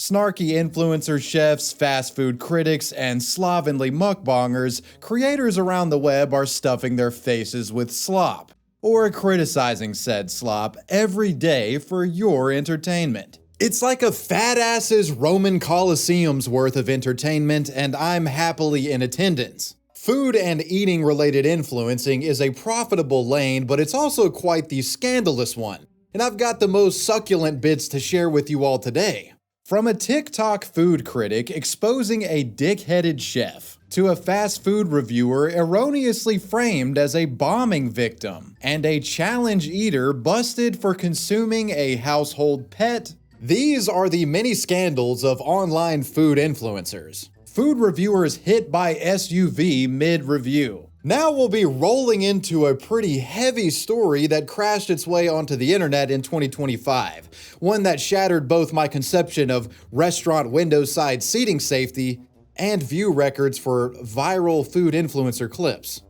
Snarky influencer chefs, fast food critics, and slovenly mukbangers, creators around the web are stuffing their faces with slop, or criticizing said slop every day for your entertainment. It's like a fat ass's Roman Colosseum's worth of entertainment, and I'm happily in attendance. Food and eating related influencing is a profitable lane, but it's also quite the scandalous one. And I've got the most succulent bits to share with you all today. From a TikTok food critic exposing a dick-headed chef, to a fast food reviewer erroneously framed as a bombing victim, and a challenge eater busted for consuming a household pet, these are the many scandals of online food influencers. Food reviewers hit by SUV mid-review. Now we'll be rolling into a pretty heavy story that crashed its way onto the internet in 2025. One that shattered both my conception of restaurant window side seating safety and view records for viral food influencer clips.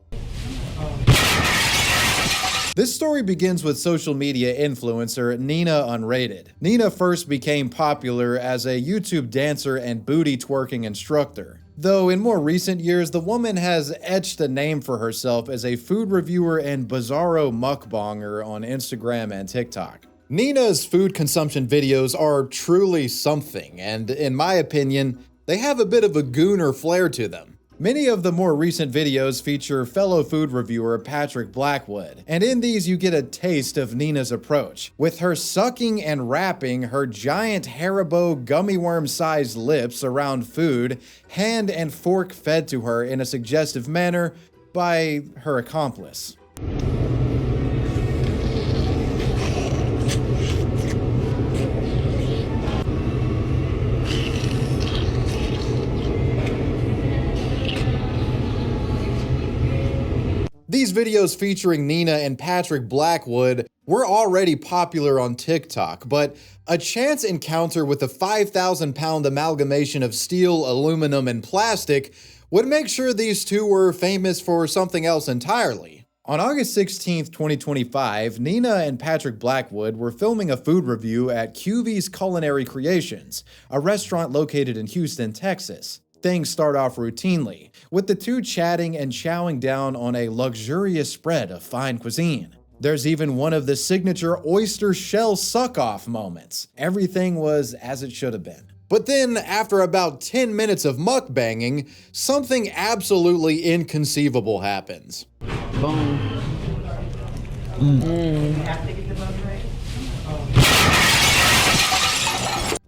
This story begins with social media influencer Nina Unrated. Nina first became popular as a YouTube dancer and booty twerking instructor. Though in more recent years, the woman has etched a name for herself as a food reviewer and bizarro mukbanger on Instagram and TikTok. Nina's food consumption videos are truly something, and in my opinion, they have a bit of a gooner flair to them. Many of the more recent videos feature fellow food reviewer Patrick Blackwood, and in these you get a taste of Nina's approach, with her sucking and wrapping her giant Haribo gummy worm-sized lips around food, hand and fork fed to her in a suggestive manner by her accomplice. These videos featuring Nina and Patrick Blackwood were already popular on TikTok, but a chance encounter with a 5,000-pound amalgamation of steel, aluminum, and plastic would make sure these two were famous for something else entirely. On August 16, 2025, Nina and Patrick Blackwood were filming a food review at QV's Culinary Creations, a restaurant located in Houston, Texas. Things start off routinely, with the two chatting and chowing down on a luxurious spread of fine cuisine. There's even one of the signature oyster shell suck-off moments. Everything was as it should have been. But then, after about 10 minutes of mukbanging, something absolutely inconceivable happens. Boom.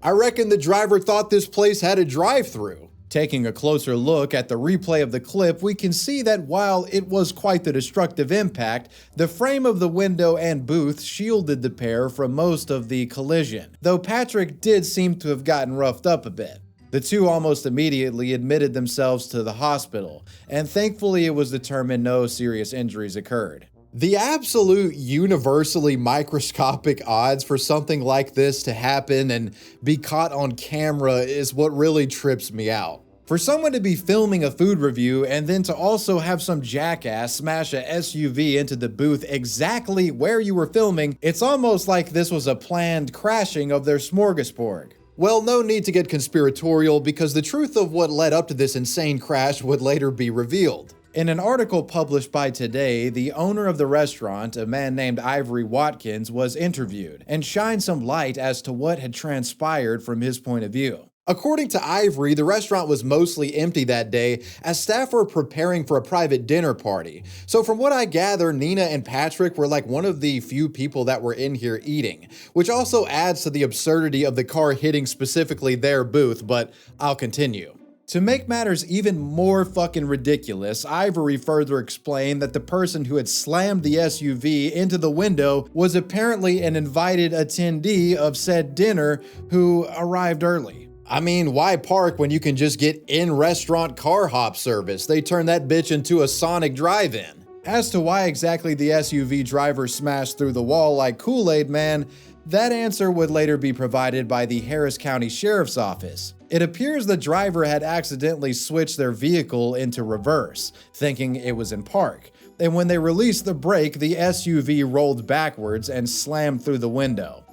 I reckon the driver thought this place had a drive-thru. Taking a closer look at the replay of the clip, we can see that while it was quite the destructive impact, the frame of the window and booth shielded the pair from most of the collision, though Patrick did seem to have gotten roughed up a bit. The two almost immediately admitted themselves to the hospital, and thankfully it was determined no serious injuries occurred. The absolute universally microscopic odds for something like this to happen and be caught on camera is what really trips me out. For someone to be filming a food review and then to also have some jackass smash a SUV into the booth exactly where you were filming, it's almost like this was a planned crashing of their smorgasbord. Well, no need to get conspiratorial because the truth of what led up to this insane crash would later be revealed. In an article published by Today, the owner of the restaurant, a man named Ivory Watkins, was interviewed and shined some light as to what had transpired from his point of view. According to Ivory, the restaurant was mostly empty that day as staff were preparing for a private dinner party. So from what I gather, Nina and Patrick were like one of the few people that were in here eating, which also adds to the absurdity of the car hitting specifically their booth, but I'll continue. To make matters even more fucking ridiculous, Ivory further explained that the person who had slammed the SUV into the window was apparently an invited attendee of said dinner who arrived early. I mean, why park when you can just get in-restaurant car hop service? They turned that bitch into a Sonic drive-in. As to why exactly the SUV driver smashed through the wall like Kool-Aid Man, that answer would later be provided by the Harris County Sheriff's Office. It appears the driver had accidentally switched their vehicle into reverse, thinking it was in park. And when they released the brake, the SUV rolled backwards and slammed through the window.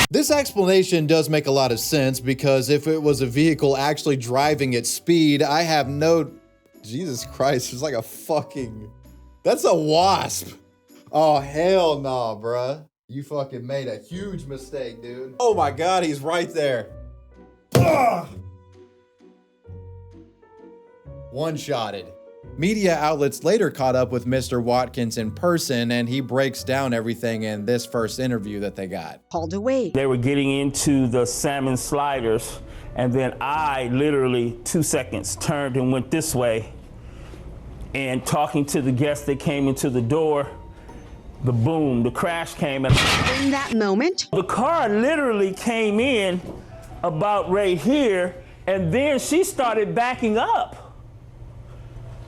This explanation does make a lot of sense because if it was a vehicle actually driving at speed, I have no... Jesus Christ, it's like a fucking... That's a wasp. Oh, hell nah, bruh. You fucking made a huge mistake, dude. Oh my God, he's right there. Ugh. One-shotted. Media outlets later caught up with Mr. Watkins in person, and he breaks down everything in this first interview that they got. Called away. They were getting into the salmon sliders, and then I literally 2 seconds turned and went this way, and talking to the guests that came into the door, the boom, the crash came. And in that moment, the car literally came in about right here, and then she started backing up.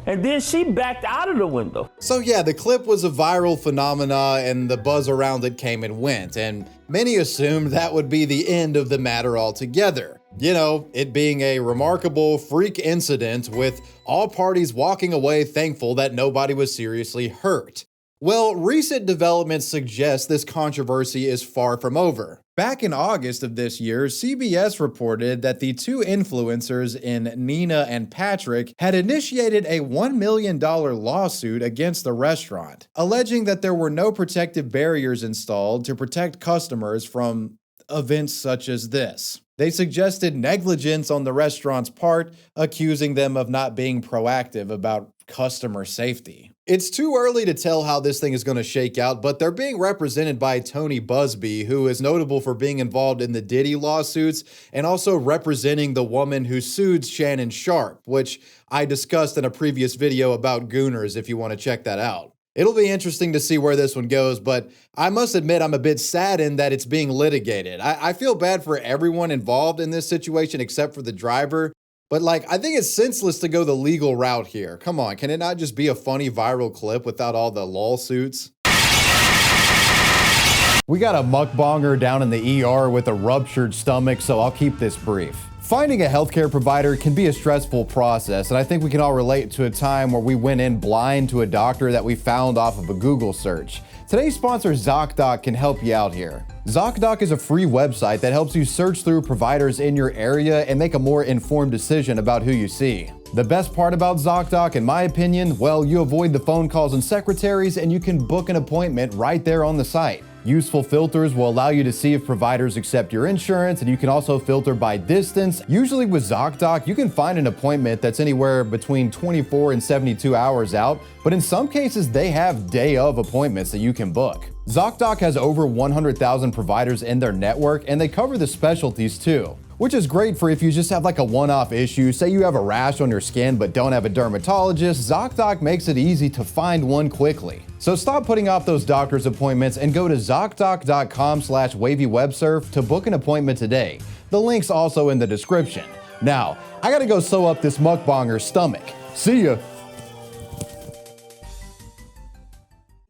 And then she backed out of the window. So yeah, the clip was a viral phenomena and the buzz around it came and went, and many assumed that would be the end of the matter altogether. You know, it being a remarkable freak incident with all parties walking away thankful that nobody was seriously hurt. Well, recent developments suggest this controversy is far from over. Back in August of this year, CBS reported that the two influencers in Nina and Patrick had initiated a $1 million lawsuit against the restaurant, alleging that there were no protective barriers installed to protect customers from events such as this. They suggested negligence on the restaurant's part, accusing them of not being proactive about customer safety. It's too early to tell how this thing is going to shake out, but they're being represented by Tony Busby, who is notable for being involved in the Diddy lawsuits and also representing the woman who sued Shannon Sharpe, which I discussed in a previous video about Gooners if you want to check that out. It'll be interesting to see where this one goes, but I must admit I'm a bit saddened that it's being litigated. I feel bad for everyone involved in this situation except for the driver. But like, I think it's senseless to go the legal route here. Come on, can it not just be a funny viral clip without all the lawsuits? We got a mukbanger down in the ER with a ruptured stomach, so I'll keep this brief. Finding a healthcare provider can be a stressful process, and I think we can all relate to a time where we went in blind to a doctor that we found off of a Google search. Today's sponsor, ZocDoc, can help you out here. ZocDoc is a free website that helps you search through providers in your area and make a more informed decision about who you see. The best part about ZocDoc, in my opinion, well, you avoid the phone calls and secretaries, and you can book an appointment right there on the site. Useful filters will allow you to see if providers accept your insurance, and you can also filter by distance. Usually with ZocDoc, you can find an appointment that's anywhere between 24 and 72 hours out, but in some cases they have day of appointments that you can book. ZocDoc has over 100,000 providers in their network, and they cover the specialties too, which is great for if you just have like a one-off issue. Say you have a rash on your skin but don't have a dermatologist, ZocDoc makes it easy to find one quickly. So stop putting off those doctor's appointments and go to ZocDoc.com/wavywebsurf to book an appointment today. The link's also in the description. Now, I gotta go sew up this mukbanger's stomach. See ya.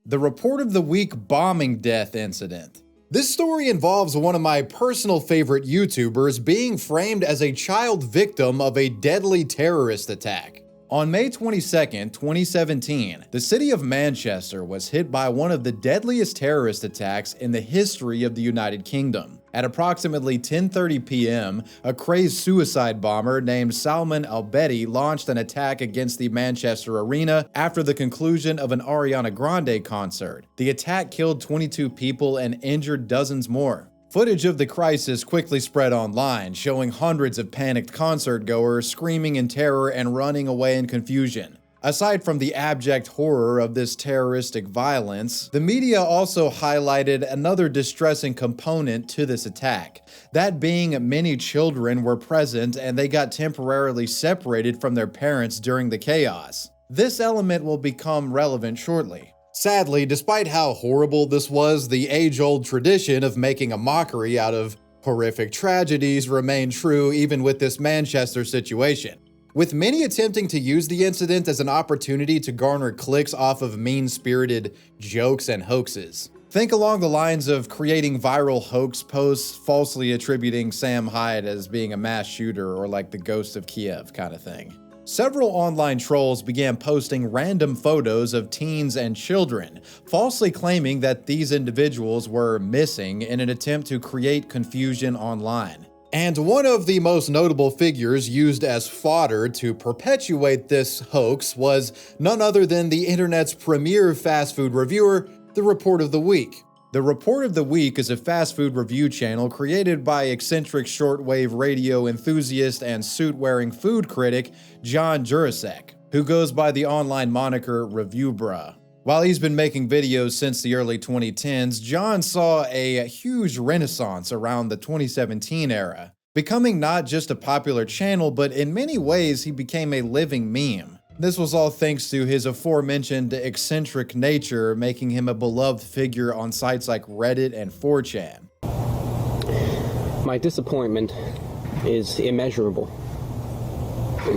The report of the week bombing death incident. This story involves one of my personal favorite YouTubers being framed as a child victim of a deadly terrorist attack. On May 22nd, 2017, the city of Manchester was hit by one of the deadliest terrorist attacks in the history of the United Kingdom. At approximately 10:30 p.m., a crazed suicide bomber named Salman al-Bedi launched an attack against the Manchester Arena after the conclusion of an Ariana Grande concert. The attack killed 22 people and injured dozens more. Footage of the crisis quickly spread online, showing hundreds of panicked concert goers screaming in terror and running away in confusion. Aside from the abject horror of this terroristic violence, the media also highlighted another distressing component to this attack, that being many children were present and they got temporarily separated from their parents during the chaos. This element will become relevant shortly. Sadly, despite how horrible this was, the age-old tradition of making a mockery out of horrific tragedies remained true even with this Manchester situation, with many attempting to use the incident as an opportunity to garner clicks off of mean-spirited jokes and hoaxes. Think along the lines of creating viral hoax posts falsely attributing Sam Hyde as being a mass shooter or like the ghost of Kiev kind of thing. several online trolls began posting random photos of teens and children, falsely claiming that these individuals were missing in an attempt to create confusion online. And one of the most notable figures used as fodder to perpetuate this hoax was none other than the internet's premier fast food reviewer, the Report of the Week. The Report of the Week is a fast food review channel created by eccentric shortwave radio enthusiast and suit-wearing food critic John Jurasek, who goes by the online moniker ReviewBrah. While he's been making videos since the early 2010s, John saw a huge renaissance around the 2017 era, becoming not just a popular channel, but in many ways he became a living meme. This was all thanks to his aforementioned eccentric nature, making him a beloved figure on sites like Reddit and 4chan. My disappointment is immeasurable,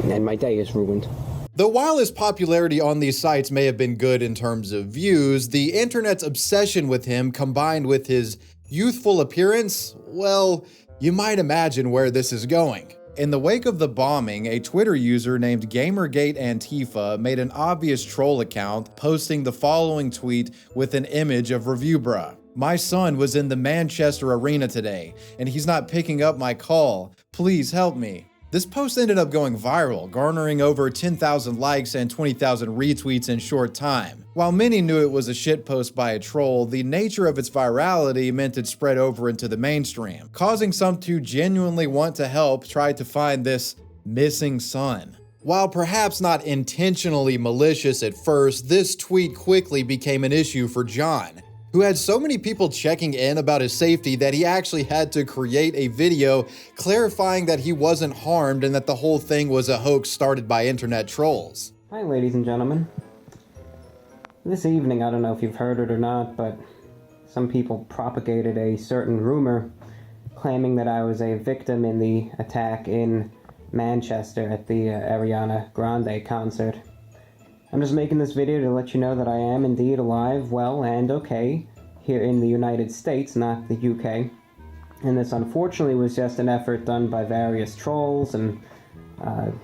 and my day is ruined. Though while his popularity on these sites may have been good in terms of views, the internet's obsession with him combined with his youthful appearance, well, you might imagine where this is going. In the wake of the bombing, a Twitter user named Gamergate Antifa made an obvious troll account posting the following tweet with an image of ReviewBrah. "My son was in the Manchester arena today, and he's not picking up my call. Please help me." This post ended up going viral, garnering over 10,000 likes and 20,000 retweets in short time. While many knew it was a shitpost by a troll, the nature of its virality meant it spread over into the mainstream, causing some to genuinely want to help try to find this missing son. While perhaps not intentionally malicious at first, this tweet quickly became an issue for John, who had so many people checking in about his safety that he actually had to create a video clarifying that he wasn't harmed and that the whole thing was a hoax started by internet trolls. Hi, ladies and gentlemen. This evening, I don't know if you've heard it or not, but some people propagated a certain rumor claiming that I was a victim in the attack in Manchester at the Ariana Grande concert. I'm just making this video to let you know that I am indeed alive, well, and okay here in the United States, not the UK. And this unfortunately was just an effort done by various trolls and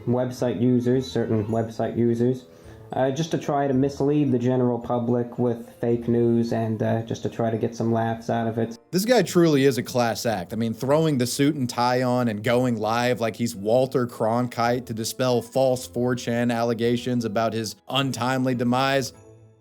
website users, certain website users, just to try to mislead the general public with fake news and just to try to get some laughs out of it. This guy truly is a class act. I mean, throwing the suit and tie on and going live like he's Walter Cronkite to dispel false 4chan allegations about his untimely demise.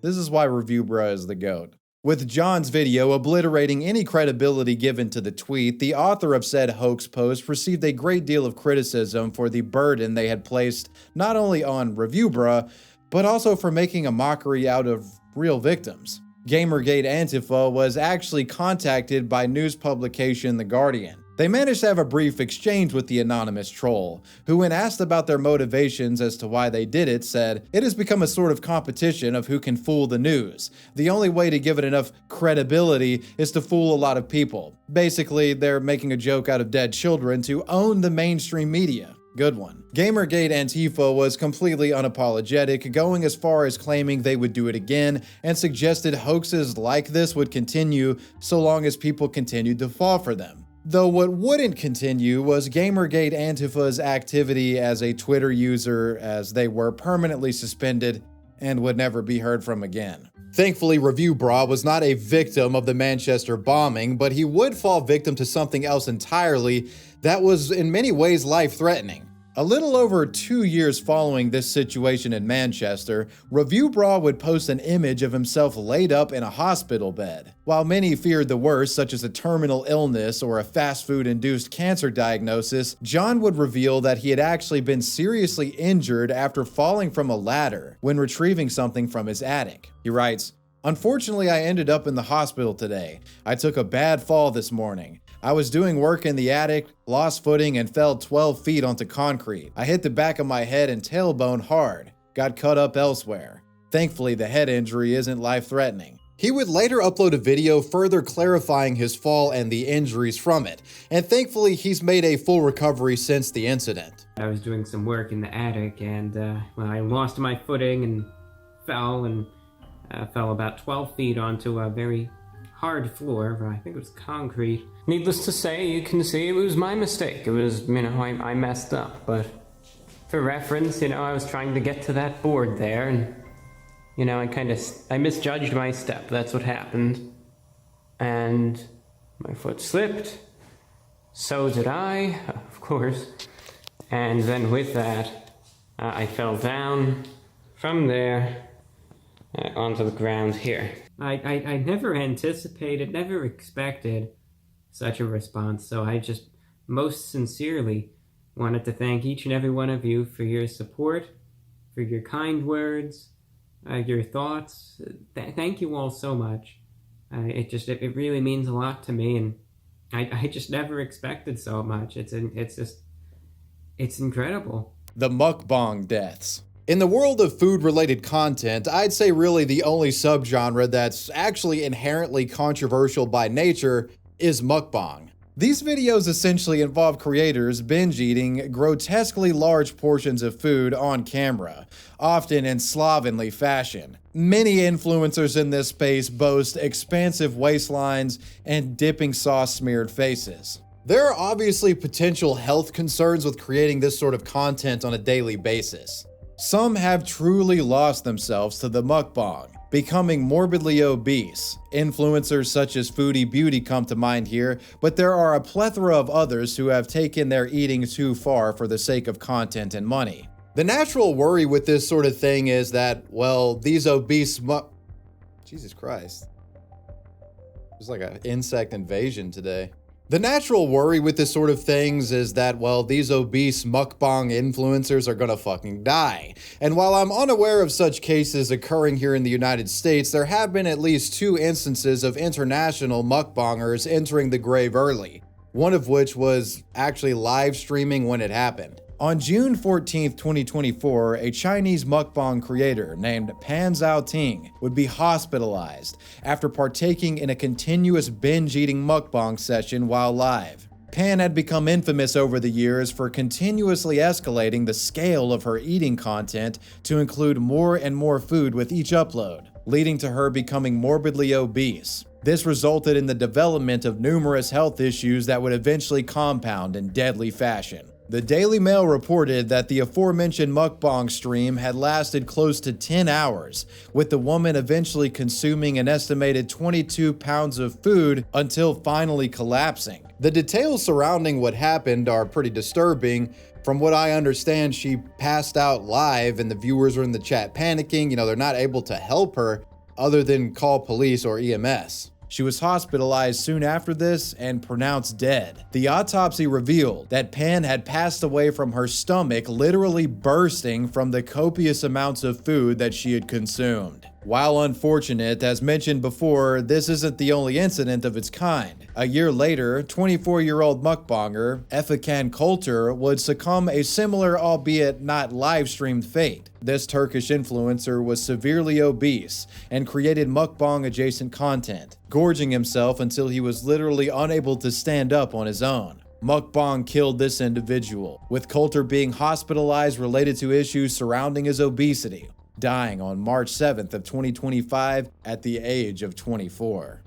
This is why ReviewBrah is the GOAT. With John's video obliterating any credibility given to the tweet, the author of said hoax post received a great deal of criticism for the burden they had placed not only on ReviewBrah, but also for making a mockery out of real victims. Gamergate Antifa was actually contacted by news publication The Guardian. They managed to have a brief exchange with the anonymous troll, who when asked about their motivations as to why they did it, said, "It has become a sort of competition of who can fool the news. The only way to give it enough credibility is to fool a lot of people." Basically, they're making a joke out of dead children to own the mainstream media. Good one. Gamergate Antifa was completely unapologetic, going as far as claiming they would do it again, and suggested hoaxes like this would continue so long as people continued to fall for them. Though what wouldn't continue was Gamergate Antifa's activity as a Twitter user, as they were permanently suspended and would never be heard from again. Thankfully, ReviewBrah was not a victim of the Manchester bombing, but he would fall victim to something else entirely that was in many ways life-threatening. A little over 2 years following this situation in Manchester, ReviewBrah would post an image of himself laid up in a hospital bed. While many feared the worst, such as a terminal illness or a fast food-induced cancer diagnosis, John would reveal that he had actually been seriously injured after falling from a ladder when retrieving something from his attic. He writes, "Unfortunately, I ended up in the hospital today. I took a bad fall this morning. I was doing work in the attic, lost footing, and fell 12 feet onto concrete. I hit the back of my head and tailbone hard. Got cut up elsewhere. Thankfully, the head injury isn't life-threatening." He would later upload a video further clarifying his fall and the injuries from it, and thankfully he's made a full recovery since the incident. I was doing some work in the attic and I lost my footing and fell about 12 feet onto a very hard floor. I think it was concrete. Needless to say, you can see it was my mistake. It was, I messed up, but For reference, I was trying to get to that board there, and, I misjudged my step. That's what happened. And my foot slipped. So did I, of course. And then with that, I fell down from there onto the ground here. I never anticipated, never expected such a response, so I just most sincerely wanted to thank each and every one of you for your support, for your kind words, your thoughts. Thank you all so much. It really means a lot to me, and I just never expected so much. It's incredible. The Mukbang Deaths. In the world of food-related content, I'd say really the only subgenre that's actually inherently controversial by nature is mukbang. These videos essentially involve creators binge eating grotesquely large portions of food on camera, often in slovenly fashion. Many influencers in this space boast expansive waistlines and dipping sauce-smeared faces. There are obviously potential health concerns with creating this sort of content on a daily basis. Some have truly lost themselves to the mukbang, becoming morbidly obese. Influencers such as Foodie Beauty come to mind here, but there are a plethora of others who have taken their eating too far for the sake of content and money. The natural worry with this sort of thing is that, well, these obese Jesus Christ. It's like an insect invasion today. The natural worry with this sort of things is that, well, these obese mukbang influencers are gonna fucking die. And while I'm unaware of such cases occurring here in the United States, there have been at least 2 instances of international mukbangers entering the grave early, one of which was actually live streaming when it happened. On June 14, 2024, a Chinese mukbang creator named Pan Zhaoting would be hospitalized after partaking in a continuous binge-eating mukbang session while live. Pan had become infamous over the years for continuously escalating the scale of her eating content to include more and more food with each upload, leading to her becoming morbidly obese. This resulted in the development of numerous health issues that would eventually compound in deadly fashion. The Daily Mail reported that the aforementioned mukbang stream had lasted close to 10 hours, with the woman eventually consuming an estimated 22 pounds of food until finally collapsing. The details surrounding what happened are pretty disturbing. From what I understand, she passed out live and the viewers were in the chat panicking. They're not able to help her other than call police or EMS. She was hospitalized soon after this and pronounced dead. The autopsy revealed that Pan had passed away from her stomach literally bursting from the copious amounts of food that she had consumed. While unfortunate, as mentioned before, this isn't the only incident of its kind. A year later, 24-year-old mukbanger Efekan Coulter would succumb a similar, albeit not live-streamed fate. This Turkish influencer was severely obese and created mukbang-adjacent content, gorging himself until he was literally unable to stand up on his own. Mukbang killed this individual, with Coulter being hospitalized related to issues surrounding his obesity, dying on March 7th of 2025 at the age of 24.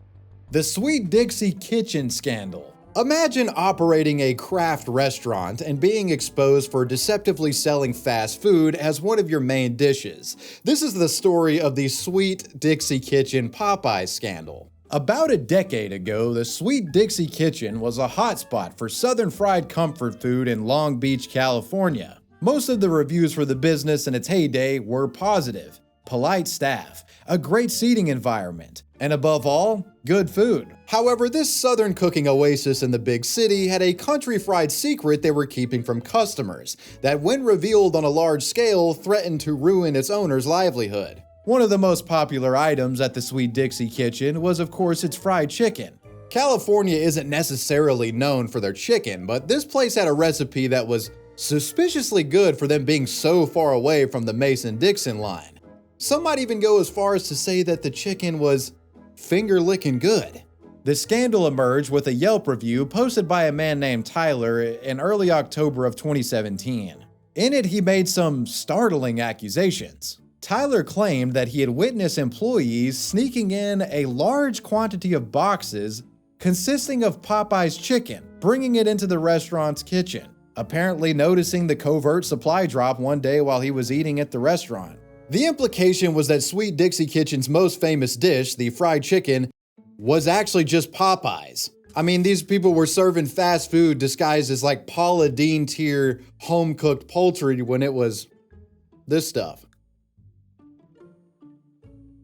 The Sweet Dixie kitchen scandal. Imagine operating a craft restaurant and being exposed for deceptively selling fast food as one of your main dishes. This is the story of the Sweet Dixie Kitchen Popeyes scandal. About a decade ago, the Sweet Dixie Kitchen was a hotspot for Southern fried comfort food in Long Beach, California. Most of the reviews for the business in its heyday were positive. Polite staff, a great seating environment, and above all, good food. However, this southern cooking oasis in the big city had a country fried secret they were keeping from customers that, when revealed on a large scale, threatened to ruin its owner's livelihood. One of the most popular items at the Sweet Dixie Kitchen was, of course, its fried chicken. California isn't necessarily known for their chicken, but this place had a recipe that was suspiciously good for them being so far away from the Mason-Dixon line. Some might even go as far as to say that the chicken was finger-licking good. The scandal emerged with a Yelp review posted by a man named Tyler in early October of 2017. In it, he made some startling accusations. Tyler claimed that he had witnessed employees sneaking in a large quantity of boxes consisting of Popeye's chicken, bringing it into the restaurant's kitchen. apparently noticing the covert supply drop one day while he was eating at the restaurant. The implication was that Sweet Dixie Kitchen's most famous dish, the fried chicken, was actually just Popeyes. I mean, these people were serving fast food disguised as like Paula Deen tier home-cooked poultry when it was this stuff.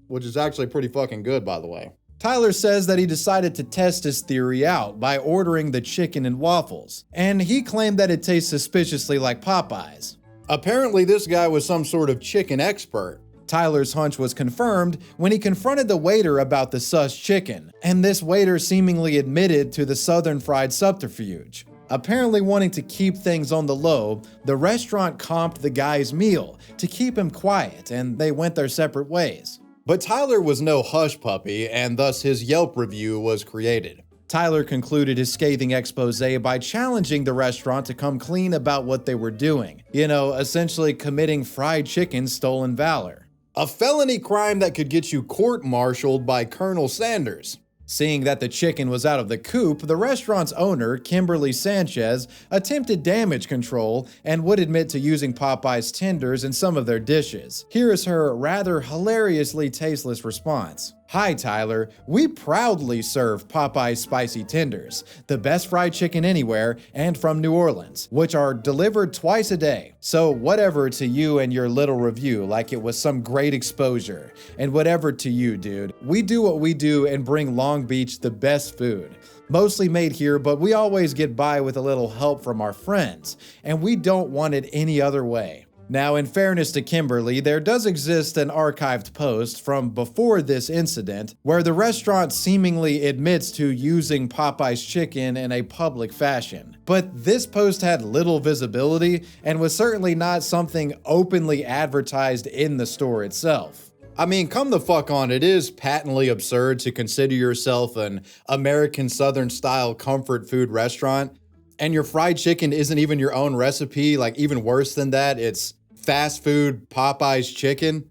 Which is actually pretty fucking good, by the way. Tyler says that he decided to test his theory out by ordering the chicken and waffles, and he claimed that it tastes suspiciously like Popeyes. Apparently, this guy was some sort of chicken expert. Tyler's hunch was confirmed when he confronted the waiter about the sus chicken, and this waiter seemingly admitted to the Southern Fried subterfuge. Apparently wanting to keep things on the low, the restaurant comped the guy's meal to keep him quiet, and they went their separate ways. But Tyler was no hush puppy, and thus his Yelp review was created. Tyler concluded his scathing expose by challenging the restaurant to come clean about what they were doing. You know, essentially committing fried chicken stolen valor. A felony crime that could get you court-martialed by Colonel Sanders. Seeing that the chicken was out of the coop, the restaurant's owner, Kimberly Sanchez, attempted damage control and would admit to using Popeye's tenders in some of their dishes. Here is her rather hilariously tasteless response. Hi Tyler, we proudly serve Popeye's spicy tenders, the best fried chicken anywhere and from New Orleans, which are delivered twice a day. So whatever to you and your little review, like it was some great exposure. And whatever to you, dude. We do what we do and bring Long Beach the best food. Mostly made here, but we always get by with a little help from our friends, and we don't want it any other way. Now, in fairness to Kimberly, there does exist an archived post from before this incident where the restaurant seemingly admits to using Popeye's chicken in a public fashion. But this post had little visibility and was certainly not something openly advertised in the store itself. I mean, come the fuck on, it is patently absurd to consider yourself an American Southern style comfort food restaurant, and your fried chicken isn't even your own recipe. Like, even worse than that, it's fast food Popeye's chicken.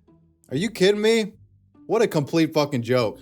Are you kidding me? What a complete fucking joke.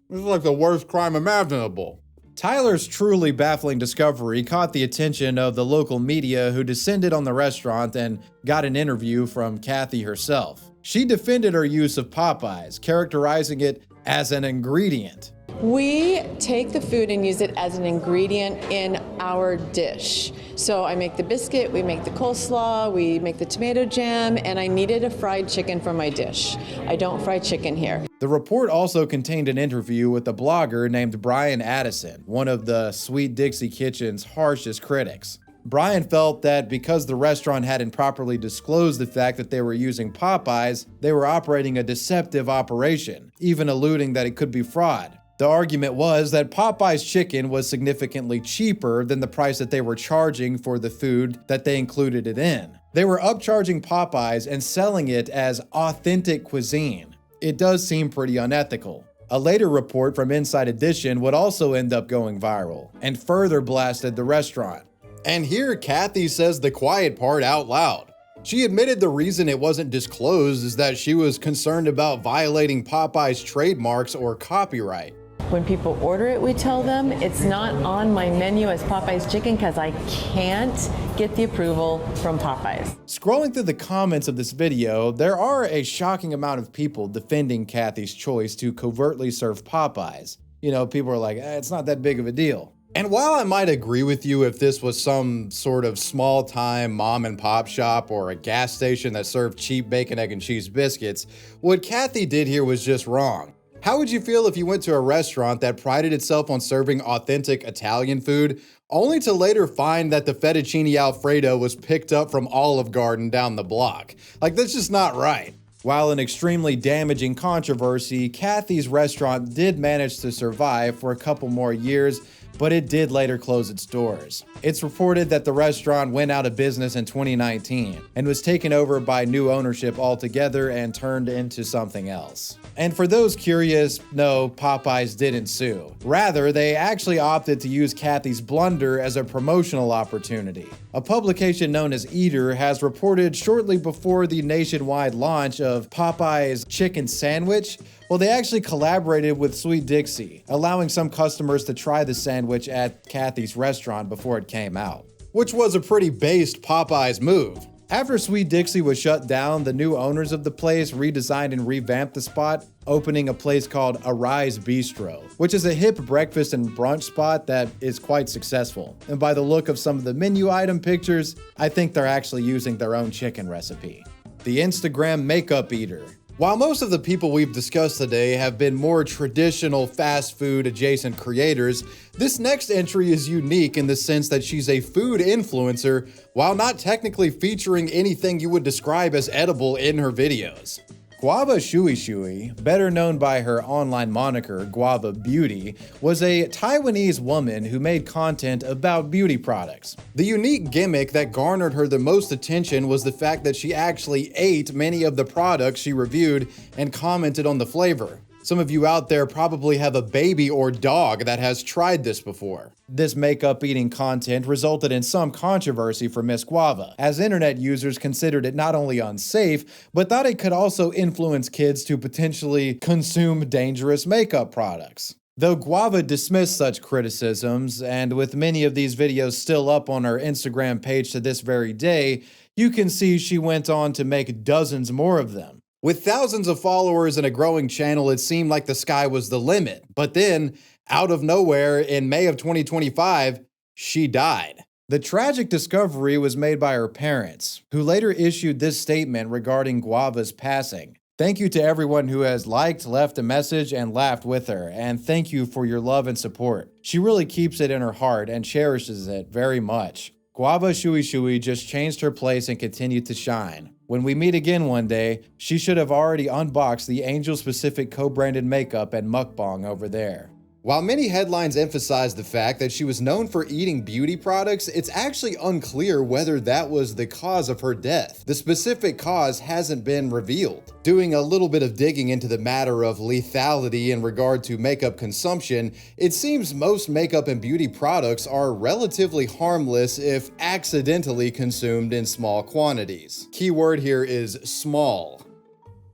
This is like the worst crime imaginable. Tyler's truly baffling discovery caught the attention of the local media, who descended on the restaurant and got an interview from Kathy herself. She defended her use of Popeyes, characterizing it as an ingredient. We take the food and use it as an ingredient in our dish. So I make the biscuit, we make the coleslaw, we make the tomato jam, and I needed a fried chicken for my dish. I don't fry chicken here. The report also contained an interview with a blogger named Brian Addison, one of the Sweet Dixie Kitchen's harshest critics. Brian felt that because the restaurant hadn't properly disclosed the fact that they were using Popeyes, they were operating a deceptive operation, even alluding that it could be fraud. The argument was that Popeye's chicken was significantly cheaper than the price that they were charging for the food that they included it in. They were upcharging Popeyes and selling it as authentic cuisine. It does seem pretty unethical. A later report from Inside Edition would also end up going viral and further blasted the restaurant. And here Kathy says the quiet part out loud. She admitted the reason it wasn't disclosed is that she was concerned about violating Popeye's trademarks or copyright. When people order it, we tell them it's not on my menu as Popeye's chicken because I can't get the approval from Popeyes. Scrolling through the comments of this video, there are a shocking amount of people defending Kathy's choice to covertly serve Popeyes. You know, people are like, it's not that big of a deal. And while I might agree with you if this was some sort of small-time mom and pop shop or a gas station that served cheap bacon, egg, and cheese biscuits, what Kathy did here was just wrong. How would you feel if you went to a restaurant that prided itself on serving authentic Italian food, only to later find that the fettuccine alfredo was picked up from Olive Garden down the block? Like, that's just not right. While an extremely damaging controversy, Kathy's restaurant did manage to survive for a couple more years, but it did later close its doors. It's reported that the restaurant went out of business in 2019 and was taken over by new ownership altogether and turned into something else. And for those curious, no, Popeyes didn't sue. Rather, they actually opted to use Kathy's blunder as a promotional opportunity. A publication known as Eater has reported shortly before the nationwide launch of Popeye's chicken sandwich, well, they actually collaborated with Sweet Dixie, allowing some customers to try the sandwich at Kathy's restaurant before it came out. which was a pretty based Popeyes move. After Sweet Dixie was shut down, the new owners of the place redesigned and revamped the spot, opening a place called Arise Bistro, which is a hip breakfast and brunch spot that is quite successful. And by the look of some of the menu item pictures, I think they're actually using their own chicken recipe. The Instagram Makeup Eater. While most of the people we've discussed today have been more traditional fast food adjacent creators, this next entry is unique in the sense that she's a food influencer while not technically featuring anything you would describe as edible in her videos. Guava Shui Shui, better known by her online moniker Guava Beauty, was a Taiwanese woman who made content about beauty products. The unique gimmick that garnered her the most attention was the fact that she actually ate many of the products she reviewed and commented on the flavor. Some of you out there probably have a baby or dog that has tried this before. This makeup eating content resulted in some controversy for Miss Guava, as internet users considered it not only unsafe, but thought it could also influence kids to potentially consume dangerous makeup products. Though Guava dismissed such criticisms, and with many of these videos still up on her Instagram page to this very day, you can see she went on to make dozens more of them. With thousands of followers and a growing channel, it seemed like the sky was the limit. But then, out of nowhere, in May of 2025, she died. The tragic discovery was made by her parents, who later issued this statement regarding Guava's passing. Thank you to everyone who has liked, left a message, and laughed with her, and thank you for your love and support. She really keeps it in her heart and cherishes it very much. Guava Shui Shui just changed her place and continued to shine. When we meet again one day, she should have already unboxed the Angel-specific co-branded makeup at Mukbang over there. While many headlines emphasize the fact that she was known for eating beauty products, it's actually unclear whether that was the cause of her death. The specific cause hasn't been revealed. Doing a little bit of digging into the matter of lethality in regard to makeup consumption, it seems most makeup and beauty products are relatively harmless if accidentally consumed in small quantities. Keyword here is small.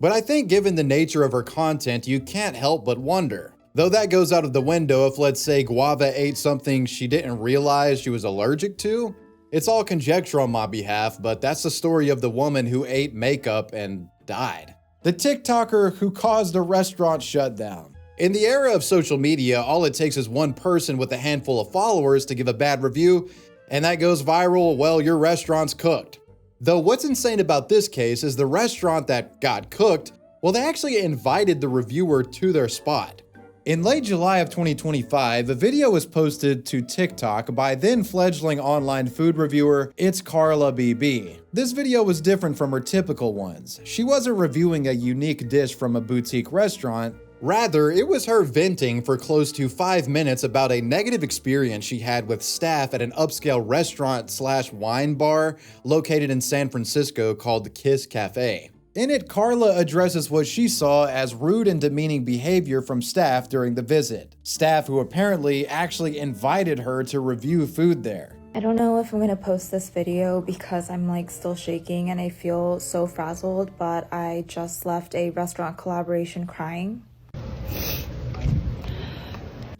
But I think given the nature of her content, you can't help but wonder. Though that goes out of the window if, let's say, Guava ate something she didn't realize she was allergic to. It's all conjecture on my behalf, but that's the story of the woman who ate makeup and died. The TikToker who caused a restaurant shutdown. In the era of social media, all it takes is one person with a handful of followers to give a bad review, and that goes viral, well, your restaurant's cooked. Though what's insane about this case is the restaurant that got cooked, well, they actually invited the reviewer to their spot. In late July of 2025, a video was posted to TikTok by then-fledgling online food reviewer It's Carla BB. This video was different from her typical ones. She wasn't reviewing a unique dish from a boutique restaurant. Rather, it was her venting for close to 5 minutes about a negative experience she had with staff at an upscale restaurant/wine bar located in San Francisco called the Kiss Cafe. In it, Carla addresses what she saw as rude and demeaning behavior from staff during the visit. Staff who apparently actually invited her to review food there. I don't know if I'm gonna post this video because I'm still shaking and I feel so frazzled, but I just left a restaurant collaboration crying.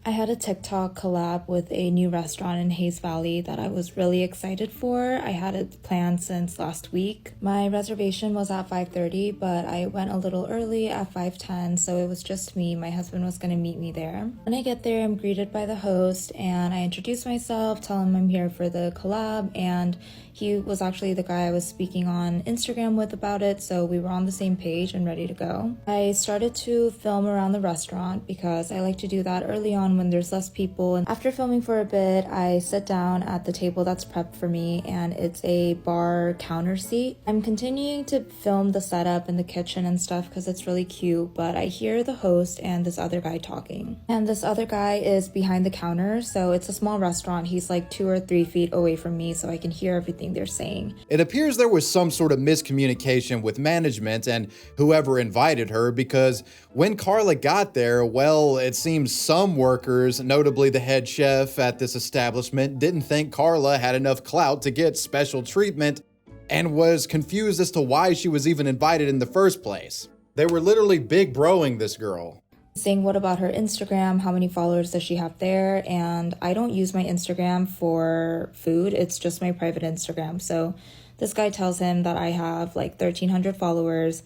I had a TikTok collab with a new restaurant in Hayes Valley that I was really excited for. I had it planned since last week. My reservation was at 5:30, but I went a little early at 5:10, so it was just me. My husband was gonna meet me there. When I get there, I'm greeted by the host and I introduce myself, tell him I'm here for the collab, and he was actually the guy I was speaking on Instagram with about it, so we were on the same page and ready to go. I started to film around the restaurant because I like to do that early on when there's less people. And after filming for a bit, I sit down at the table that's prepped for me, and it's a bar counter seat. I'm continuing to film the setup in the kitchen and stuff because it's really cute, but I hear the host and this other guy talking. And this other guy is behind the counter, so it's a small restaurant. He's 2 or 3 feet away from me, so I can hear everything they're saying. It appears there was some sort of miscommunication with management and whoever invited her, because when Carla got there, well, it seems some workers, notably the head chef at this establishment, didn't think Carla had enough clout to get special treatment and was confused as to why she was even invited in the first place. They were literally big broing this girl. saying what about her Instagram, how many followers does she have there, and I don't use my Instagram for food, it's just my private Instagram. So this guy tells him that I have like 1,300 followers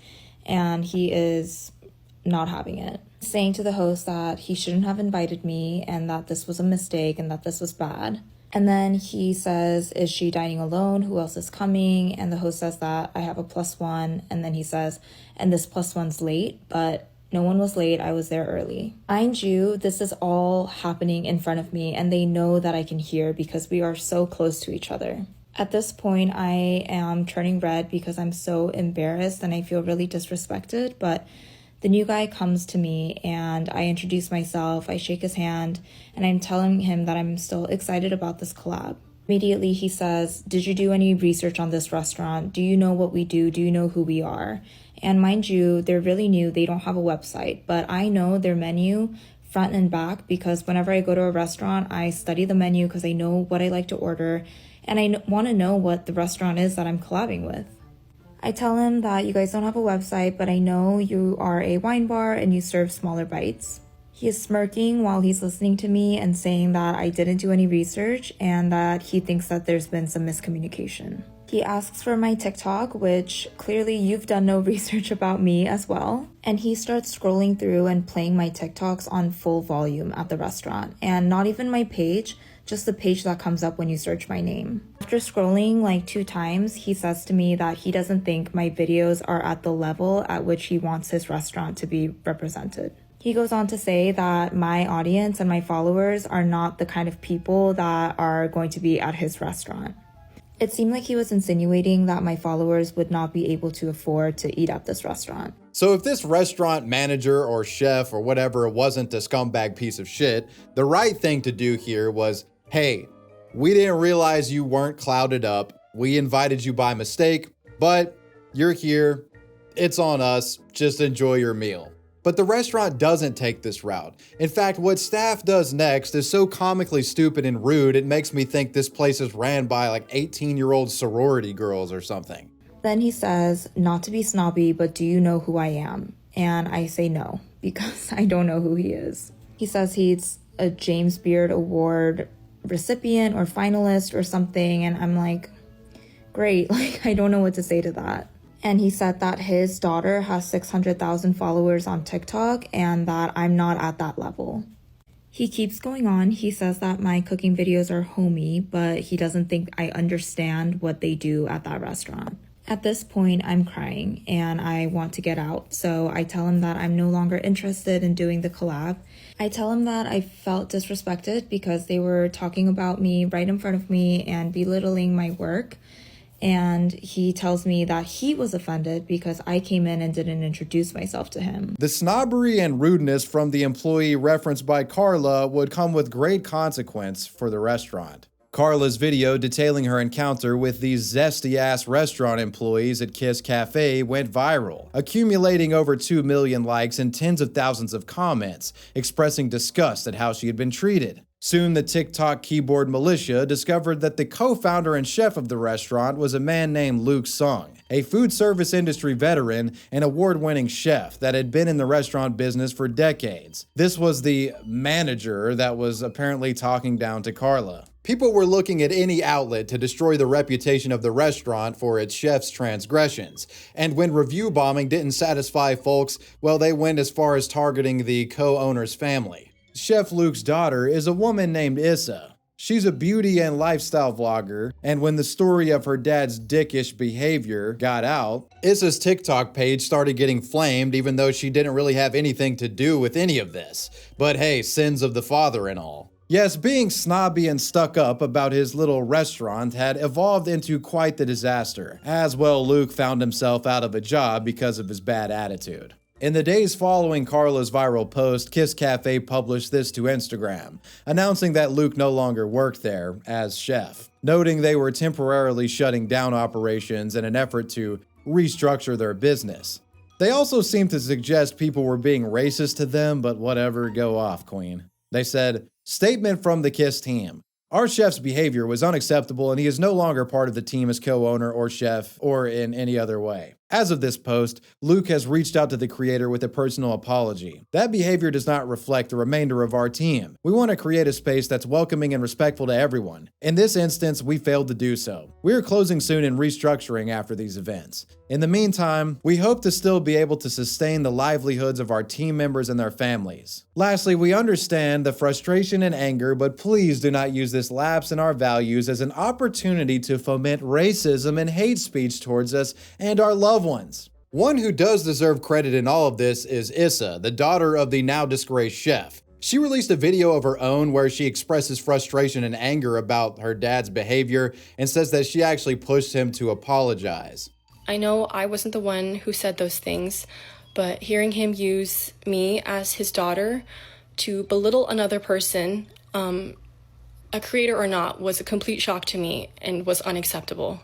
and he is not having it, saying to the host that he shouldn't have invited me and that this was a mistake and that this was bad. And then he says, is she dining alone? Who else is coming? And the host says that I have a +1. And then he says, and this +1's late, but no one was late. I was there early. Mind you, this is all happening in front of me and they know that I can hear because we are so close to each other. At this point, I am turning red because I'm so embarrassed and I feel really disrespected, but the new guy comes to me and I introduce myself, I shake his hand, and I'm telling him that I'm still excited about this collab. Immediately he says, did you do any research on this restaurant? Do you know what we do? Do you know who we are? And mind you, they're really new, they don't have a website, but I know their menu front and back because whenever I go to a restaurant, I study the menu because I know what I like to order and I want to know what the restaurant is that I'm collabing with. I tell him that you guys don't have a website, but I know you are a wine bar and you serve smaller bites. He is smirking while he's listening to me and saying that I didn't do any research and that he thinks that there's been some miscommunication. He asks for my TikTok, which clearly you've done no research about me as well. And he starts scrolling through and playing my TikToks on full volume at the restaurant. And not even my page, just the page that comes up when you search my name. After scrolling like 2 times, he says to me that he doesn't think my videos are at the level at which he wants his restaurant to be represented. He goes on to say that my audience and my followers are not the kind of people that are going to be at his restaurant. It seemed like he was insinuating that my followers would not be able to afford to eat at this restaurant. So if this restaurant manager or chef or whatever wasn't a scumbag piece of shit, the right thing to do here was, hey, we didn't realize you weren't clouded up. We invited you by mistake, but you're here. It's on us. Just enjoy your meal. But the restaurant doesn't take this route. In fact, what staff does next is so comically stupid and rude, it makes me think this place is ran by like 18-year-old sorority girls or something. Then he says, not to be snobby, but do you know who I am? And I say no, because I don't know who he is. He says he's a James Beard Award recipient or finalist or something, and I'm like, great, like I don't know what to say to that. And he said that his daughter has 600,000 followers on TikTok and that I'm not at that level. He keeps going on. He says that my cooking videos are homey, but he doesn't think I understand what they do at that restaurant. At this point, I'm crying and I want to get out. So I tell him that I'm no longer interested in doing the collab. I tell him that I felt disrespected because they were talking about me right in front of me and belittling my work. And he tells me that he was offended because I came in and didn't introduce myself to him. The snobbery and rudeness from the employee referenced by Carla would come with great consequence for the restaurant. Carla's video detailing her encounter with these zesty-ass restaurant employees at Kiss Cafe went viral, accumulating over 2 million likes and tens of thousands of comments, expressing disgust at how she had been treated. Soon, the TikTok keyboard militia discovered that the co-founder and chef of the restaurant was a man named Luke Sung, a food service industry veteran and award-winning chef that had been in the restaurant business for decades. This was the manager that was apparently talking down to Carla. People were looking at any outlet to destroy the reputation of the restaurant for its chef's transgressions. And when review bombing didn't satisfy folks, well, they went as far as targeting the co-owner's family. Chef Luke's daughter is a woman named Issa. She's a beauty and lifestyle vlogger, and when the story of her dad's dickish behavior got out, Issa's TikTok page started getting flamed even though she didn't really have anything to do with any of this. But hey, sins of the father and all. Yes, being snobby and stuck up about his little restaurant had evolved into quite the disaster. As well, Luke found himself out of a job because of his bad attitude. In the days following Carla's viral post, Kiss Cafe published this to Instagram, announcing that Luke no longer worked there as chef, noting they were temporarily shutting down operations in an effort to restructure their business. They also seemed to suggest people were being racist to them, but whatever, go off, queen. They said, statement from the Kiss team. Our chef's behavior was unacceptable and he is no longer part of the team as co-owner or chef or in any other way. As of this post, Luke has reached out to the creator with a personal apology. That behavior does not reflect the remainder of our team. We want to create a space that's welcoming and respectful to everyone. In this instance, we failed to do so. We are closing soon and restructuring after these events. In the meantime, we hope to still be able to sustain the livelihoods of our team members and their families. Lastly, we understand the frustration and anger, but please do not use this lapse in our values as an opportunity to foment racism and hate speech towards us and our loved ones. One who does deserve credit in all of this is Issa, the daughter of the now disgraced chef. She released a video of her own where she expresses frustration and anger about her dad's behavior and says that she actually pushed him to apologize. I know I wasn't the one who said those things, but hearing him use me as his daughter to belittle another person, a creator or not, was a complete shock to me and was unacceptable.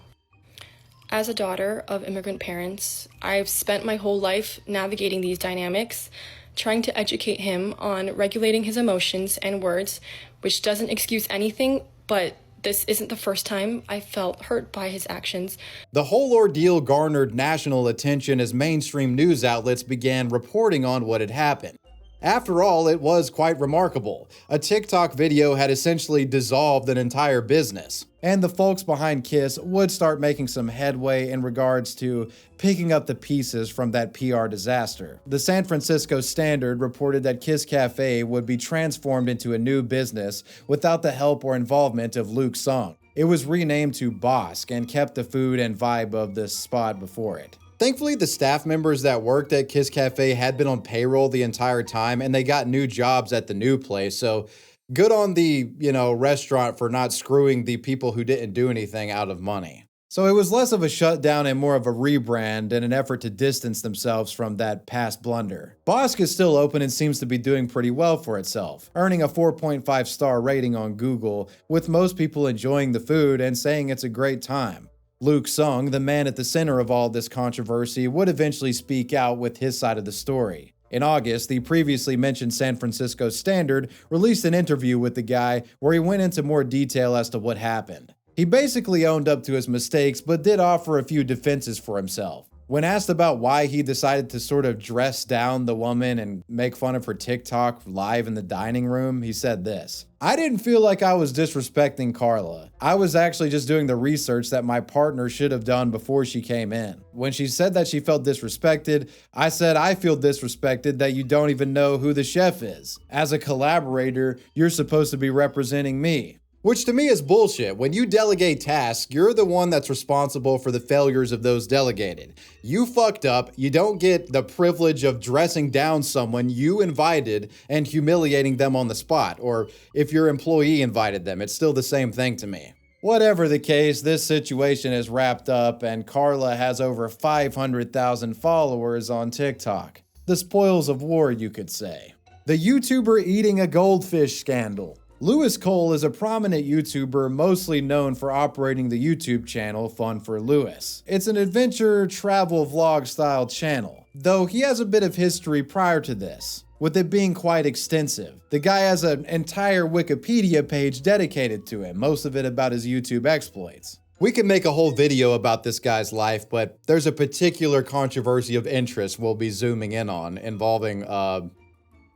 As a daughter of immigrant parents, I've spent my whole life navigating these dynamics, trying to educate him on regulating his emotions and words, which doesn't excuse anything, but this isn't the first time I felt hurt by his actions. The whole ordeal garnered national attention as mainstream news outlets began reporting on what had happened. After all, it was quite remarkable. A TikTok video had essentially dissolved an entire business. And the folks behind Kiss would start making some headway in regards to picking up the pieces from that PR disaster. The San Francisco Standard reported that Kiss Cafe would be transformed into a new business without the help or involvement of Luke Sung. It was renamed to Bosque and kept the food and vibe of this spot before it. Thankfully, the staff members that worked at Kiss Cafe had been on payroll the entire time and they got new jobs at the new place, so good on the, restaurant for not screwing the people who didn't do anything out of money. So it was less of a shutdown and more of a rebrand in an effort to distance themselves from that past blunder. Bosque is still open and seems to be doing pretty well for itself, earning a 4.5-star rating on Google, with most people enjoying the food and saying it's a great time. Luke Sung, the man at the center of all this controversy, would eventually speak out with his side of the story. In August, the previously mentioned San Francisco Standard released an interview with the guy where he went into more detail as to what happened. He basically owned up to his mistakes, but did offer a few defenses for himself. When asked about why he decided to sort of dress down the woman and make fun of her TikTok live in the dining room, he said this: "I didn't feel like I was disrespecting Carla. I was actually just doing the research that my partner should have done before she came in. When she said that she felt disrespected, I said I feel disrespected that you don't even know who the chef is. As a collaborator, you're supposed to be representing me." Which to me is bullshit. When you delegate tasks, you're the one that's responsible for the failures of those delegated. You fucked up, you don't get the privilege of dressing down someone you invited and humiliating them on the spot, or if your employee invited them, it's still the same thing to me. Whatever the case, this situation is wrapped up and Carla has over 500,000 followers on TikTok. The spoils of war, you could say. The YouTuber eating a goldfish scandal. Lewis Cole is a prominent YouTuber mostly known for operating the YouTube channel Fun for Lewis. It's an adventure travel vlog style channel, though he has a bit of history prior to this, with it being quite extensive. The guy has an entire Wikipedia page dedicated to him, most of it about his YouTube exploits. We could make a whole video about this guy's life, but there's a particular controversy of interest we'll be zooming in on involving,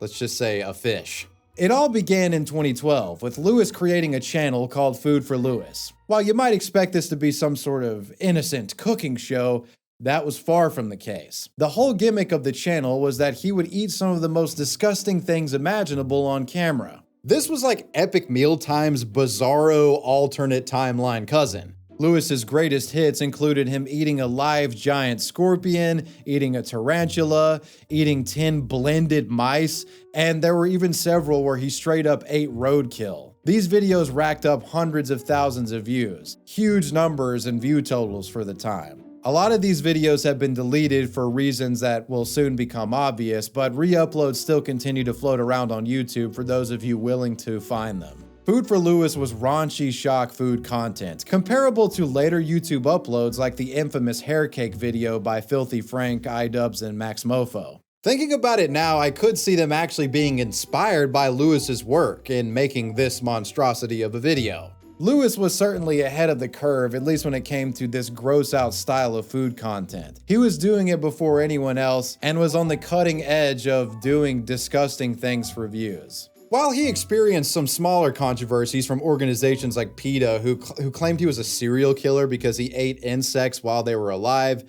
let's just say, a fish. It all began in 2012, with Lewis creating a channel called Food for Lewis. While you might expect this to be some sort of innocent cooking show, that was far from the case. The whole gimmick of the channel was that he would eat some of the most disgusting things imaginable on camera. This was like Epic Mealtime's bizarro alternate timeline cousin. Lewis's greatest hits included him eating a live giant scorpion, eating a tarantula, eating 10 blended mice, and there were even several where he straight up ate roadkill. These videos racked up hundreds of thousands of views, huge numbers and view totals for the time. A lot of these videos have been deleted for reasons that will soon become obvious, but re-uploads still continue to float around on YouTube for those of you willing to find them. Food for Lewis was raunchy shock food content, comparable to later YouTube uploads like the infamous hair cake video by Filthy Frank, iDubbbz, and Max Mofo. Thinking about it now, I could see them actually being inspired by Lewis's work in making this monstrosity of a video. Lewis was certainly ahead of the curve, at least when it came to this gross out style of food content. He was doing it before anyone else and was on the cutting edge of doing disgusting things for views. While he experienced some smaller controversies from organizations like PETA who claimed he was a serial killer because he ate insects while they were alive,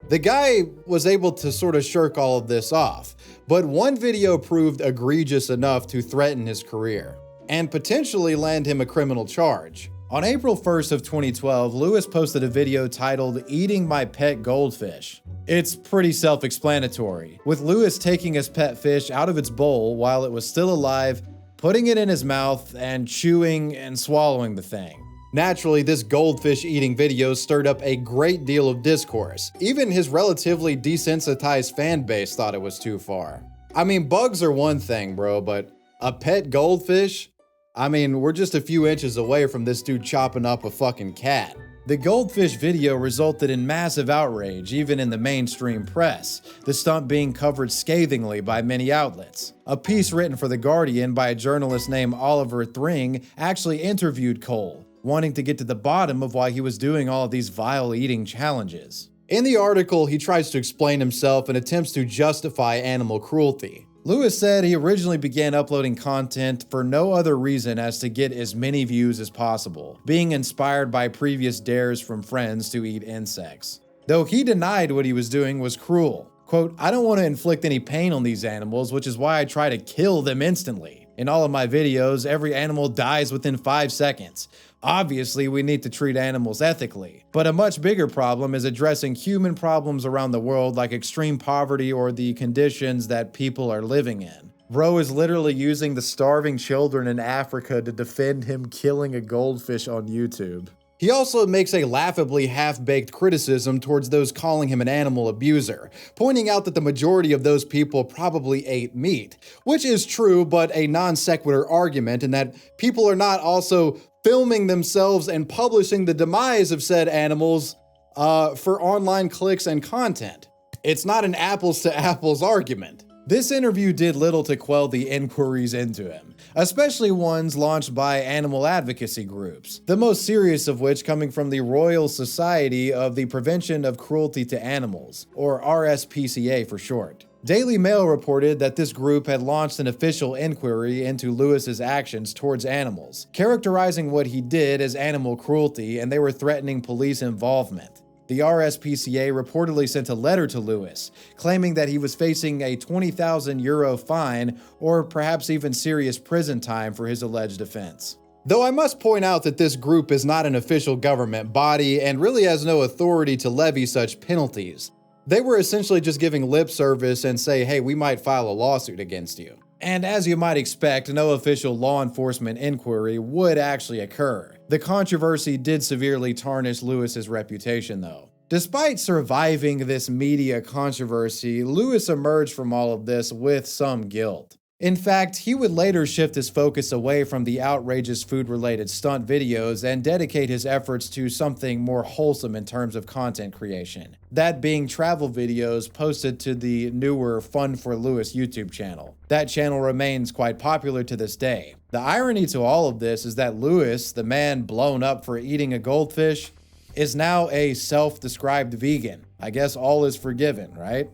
the guy was able to sort of shirk all of this off. But one video proved egregious enough to threaten his career and potentially land him a criminal charge. On April 1st of 2012, Lewis posted a video titled "Eating My Pet Goldfish." It's pretty self-explanatory, with Lewis taking his pet fish out of its bowl while it was still alive, putting it in his mouth, and chewing and swallowing the thing. Naturally, this goldfish eating video stirred up a great deal of discourse. Even his relatively desensitized fan base thought it was too far. I mean, bugs are one thing, bro, but a pet goldfish? I mean, we're just a few inches away from this dude chopping up a fucking cat. The goldfish video resulted in massive outrage, even in the mainstream press, the stunt being covered scathingly by many outlets. A piece written for The Guardian by a journalist named Oliver Thring actually interviewed Cole, wanting to get to the bottom of why he was doing all of these vile eating challenges. In the article, he tries to explain himself and attempts to justify animal cruelty. Lewis said he originally began uploading content for no other reason as to get as many views as possible, being inspired by previous dares from friends to eat insects. Though he denied what he was doing was cruel. Quote, "I don't want to inflict any pain on these animals, which is why I try to kill them instantly. In all of my videos, every animal dies within 5 seconds. Obviously, we need to treat animals ethically. But a much bigger problem is addressing human problems around the world like extreme poverty or the conditions that people are living in." Bro is literally using the starving children in Africa to defend him killing a goldfish on YouTube. He also makes a laughably half-baked criticism towards those calling him an animal abuser, pointing out that the majority of those people probably ate meat, which is true, but a non sequitur argument, and that people are not also filming themselves and publishing the demise of said animals for online clicks and content. It's not an apples to apples argument. This interview did little to quell the inquiries into him, especially ones launched by animal advocacy groups, the most serious of which coming from the Royal Society of the Prevention of Cruelty to Animals, or RSPCA for short. Daily Mail reported that this group had launched an official inquiry into Lewis's actions towards animals, characterizing what he did as animal cruelty, and they were threatening police involvement. The RSPCA reportedly sent a letter to Lewis, claiming that he was facing a €20,000 fine or perhaps even serious prison time for his alleged offense. Though I must point out that this group is not an official government body and really has no authority to levy such penalties. They were essentially just giving lip service and say, hey, we might file a lawsuit against you. And as you might expect, no official law enforcement inquiry would actually occur. The controversy did severely tarnish Lewis's reputation, though. Despite surviving this media controversy, Lewis emerged from all of this with some guilt. In fact, he would later shift his focus away from the outrageous food-related stunt videos and dedicate his efforts to something more wholesome in terms of content creation. That being travel videos posted to the newer Fun for Lewis YouTube channel. That channel remains quite popular to this day. The irony to all of this is that Lewis, the man blown up for eating a goldfish, is now a self-described vegan. I guess all is forgiven, right?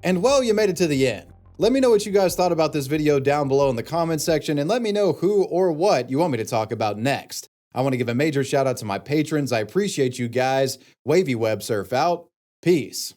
And well, you made it to the end. Let me know what you guys thought about this video down below in the comment section, and let me know who or what you want me to talk about next. I want to give a major shout out to my patrons. I appreciate you guys. Wavy Web Surf out. Peace.